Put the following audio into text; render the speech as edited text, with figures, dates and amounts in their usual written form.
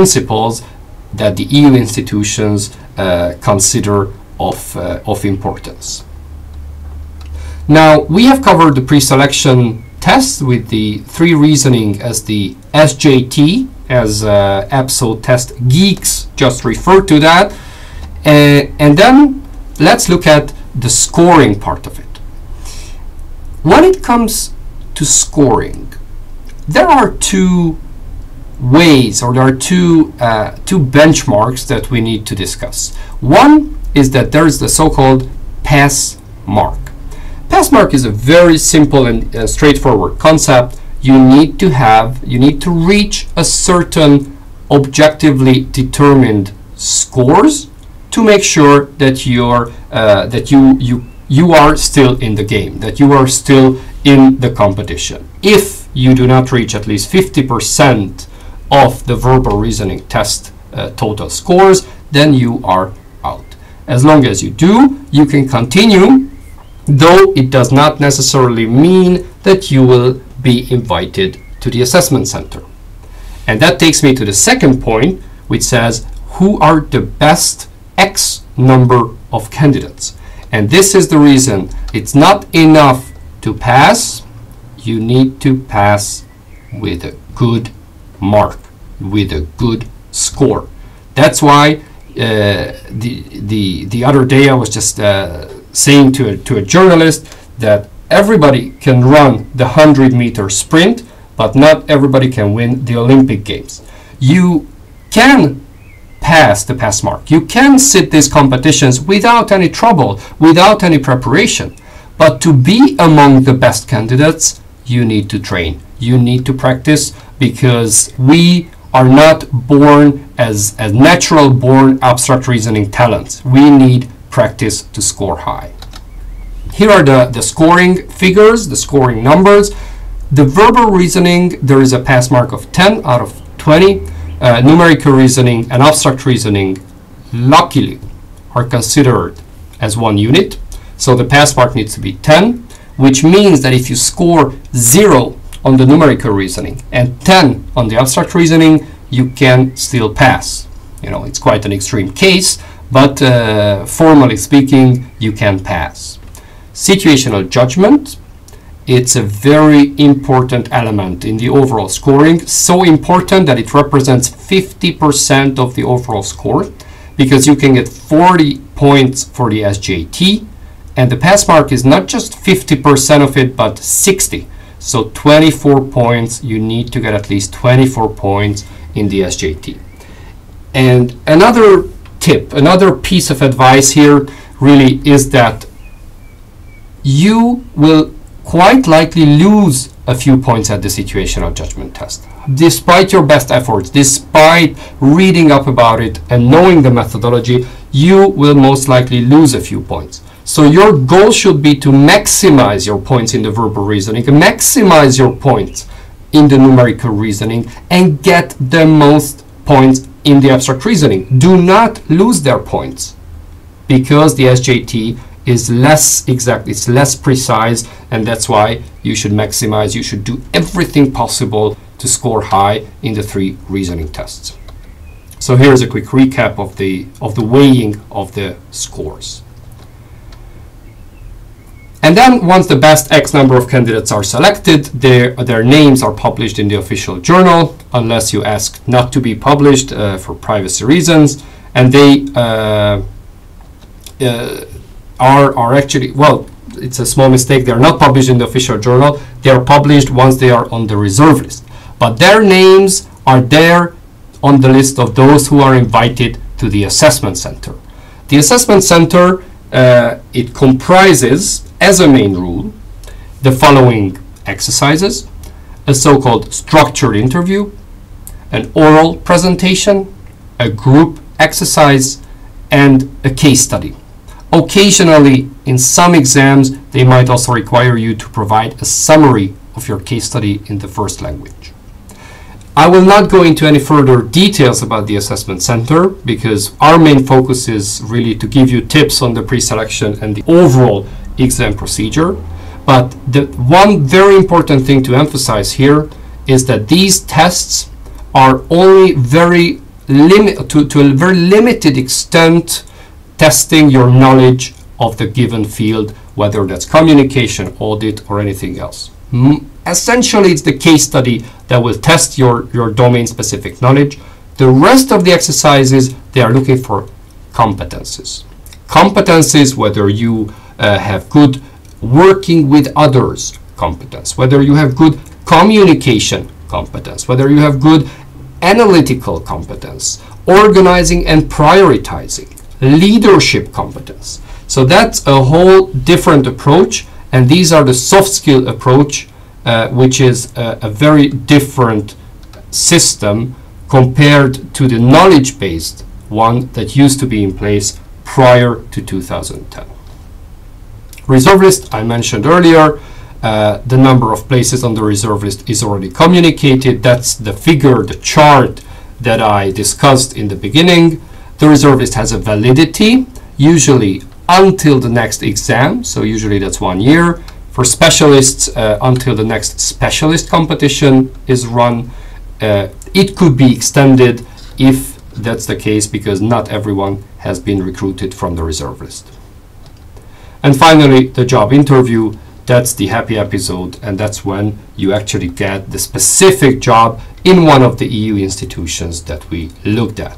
principles that the EU institutions consider of importance. Now, we have covered the pre-selection test with the 3 reasoning as the SJT, as EPSO test geeks just referred to that. And then let's look at the scoring part of it. When it comes to scoring, there are 2 ways, or there are two benchmarks that we need to discuss. One is that there is the so-called pass mark. Pass mark is a very simple and straightforward concept. You need to reach a certain objectively determined scores to make sure that you are still in the game, that you are still in the competition. If you do not reach at least 50% of the verbal reasoning test total scores, then you are out. As long as you do, you can continue, though it does not necessarily mean that you will be invited to the assessment center. And that takes me to the second point, which says who are the best X number of candidates. And this is the reason it's not enough to pass. You need to pass with a good mark, with a good score. That's why the other day I was just saying to a journalist that everybody can run the 100-meter sprint, but not everybody can win the Olympic Games. You can pass the pass mark. You can sit these competitions without any trouble, without any preparation. But to be among the best candidates, you need to train. You need to practice, because we are not born as natural born abstract reasoning talents. We need practice to score high. Here are the scoring figures, the scoring numbers. The verbal reasoning, there is a pass mark of 10 out of 20. Numerical reasoning and abstract reasoning, luckily, are considered as one unit. So the pass mark needs to be 10, which means that if you score 0 on the numerical reasoning and 10 on the abstract reasoning, you can still pass. You know, it's quite an extreme case, but formally speaking, you can pass. Situational judgment, it's a very important element in the overall scoring, so important that it represents 50% of the overall score, because you can get 40 points for the SJT, and the pass mark is not just 50% of it, but 60. So 24 points, you need to get at least 24 points in the SJT. And another tip, another piece of advice here really is that you will quite likely lose a few points at the situational judgment test. Despite your best efforts, despite reading up about it and knowing the methodology, you will most likely lose a few points. So your goal should be to maximize your points in the verbal reasoning, maximize your points in the numerical reasoning, and get the most points in the abstract reasoning. Do not lose their points, because the SJT is less exact, it's less precise, and that's why you should maximize, you should do everything possible to score high in the 3 reasoning tests. So here's a quick recap of the weighing of the scores. And then once the best X number of candidates are selected, their names are published in the official journal, unless you ask not to be published for privacy reasons. And they are actually, well, it's a small mistake. They're not published in the official journal. They are published once they are on the reserve list. But their names are there on the list of those who are invited to the assessment center. The assessment center, it comprises, as a main rule, the following exercises: a so-called structured interview, an oral presentation, a group exercise, and a case study. Occasionally, in some exams, they might also require you to provide a summary of your case study in the first language. I will not go into any further details about the assessment center, because our main focus is really to give you tips on the pre-selection and the overall exam procedure. But the one very important thing to emphasize here is that these tests are only very to a very limited extent testing your knowledge of the given field, whether that's communication, audit, or anything else. Essentially, it's the case study that will test your domain-specific knowledge. The rest of the exercises, they are looking for competences. Competences, whether you have good working with others competence, whether you have good communication competence, whether you have good analytical competence, organizing and prioritizing, leadership competence. So that's a whole different approach, and these are the soft skill approach, which is a very different system compared to the knowledge-based one that used to be in place prior to 2010. Reserve list, I mentioned earlier, the number of places on the reserve list is already communicated. That's the figure, the chart that I discussed in the beginning. The reserve list has a validity, usually until the next exam, so usually that's 1 year. For specialists, until the next specialist competition is run. It could be extended if that's the case, because not everyone has been recruited from the reserve list. And finally, the job interview, that's the happy episode, and that's when you actually get the specific job in one of the EU institutions that we looked at.